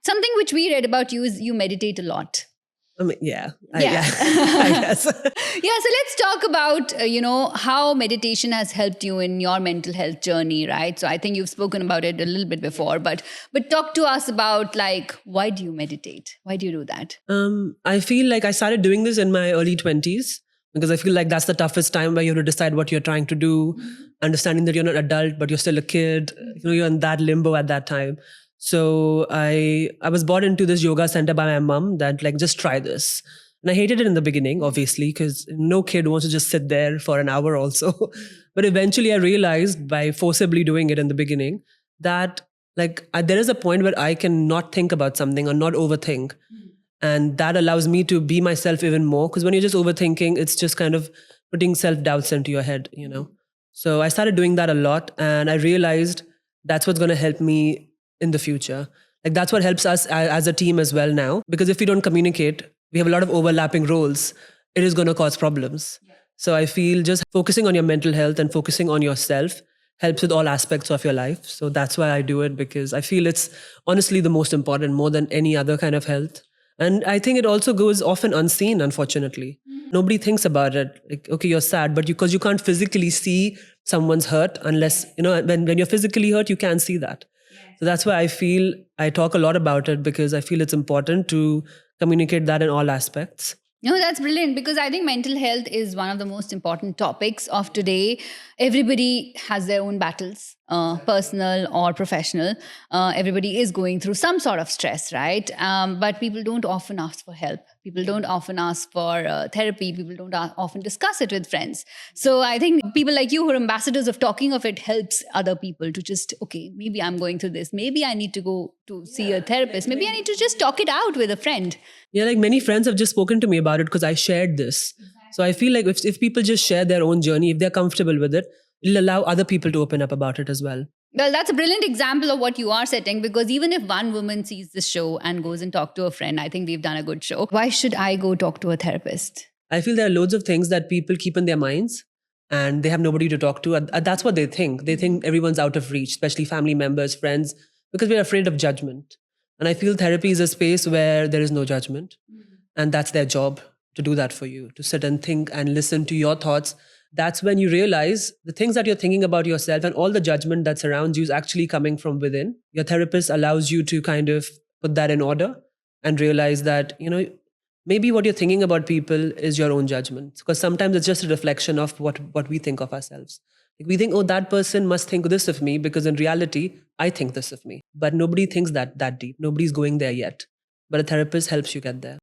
Something which we read about you is you meditate a lot. I mean, yeah. I guess. Yeah, so let's talk about, how meditation has helped you in your mental health journey, right? So I think you've spoken about it a little bit before, but talk to us about, like, why do you meditate? Why do you do that? I feel like I started doing this in my early 20s because I feel like that's the toughest time where you have to decide what you're trying to do, understanding that you're not adult, but you're still a kid. You're in that limbo at that time. So I was brought into this yoga center by my mom that, like, just try this. And I hated it in the beginning, obviously, because no kid wants to just sit there for an hour also. But eventually I realized by forcibly doing it in the beginning that, like, there is a point where I can not think about something or not overthink. And that allows me to be myself even more. Because when you're just overthinking, it's just kind of putting self-doubts into your head, So I started doing that a lot. And I realized that's what's going to help me in the future. Like, that's what helps us as a team as well now. Because if we don't communicate, we have a lot of overlapping roles. It is going to cause problems. Yeah. So I feel just focusing on your mental health and focusing on yourself helps with all aspects of your life. So that's why I do it, because I feel it's honestly the most important, more than any other kind of health. And I think it also goes often unseen, unfortunately. Nobody thinks about it. Like, okay, you're sad, but because you can't physically see someone's hurt unless, when you're physically hurt, you can see that. So that's why I feel I talk a lot about it, because I feel it's important to communicate that in all aspects. No, that's brilliant, because I think mental health is one of the most important topics of today. Everybody has their own battles, personal or professional. Everybody is going through some sort of stress, right? But people don't often ask for help. People don't often ask for therapy. People don't often discuss it with friends. So I think people like you who are ambassadors of talking of it helps other people to just, okay, maybe I'm going through this. Maybe I need to go to see a therapist. Maybe I need to just talk it out with a friend. Yeah, like many friends have just spoken to me about it because I shared this. So I feel like if people just share their own journey, if they're comfortable with it, it'll allow other people to open up about it as well. Well, that's a brilliant example of what you are setting, because even if one woman sees this show and goes and talks to a friend, I think we've done a good show. Why should I go talk to a therapist? I feel there are loads of things that people keep in their minds and they have nobody to talk to. That's what they think. They think everyone's out of reach, especially family members, friends, because we're afraid of judgment. And I feel therapy is a space where there is no judgment. And that's their job, to do that for you, to sit and think and listen to your thoughts. That's when you realize the things that you're thinking about yourself and all the judgment that surrounds you is actually coming from within. Your therapist allows you to kind of put that in order and realize that, maybe what you're thinking about people is your own judgment. Because sometimes it's just a reflection of what we think of ourselves. Like, we think, oh, that person must think this of me, because in reality, I think this of me. But nobody thinks that deep. Nobody's going there yet. But a therapist helps you get there.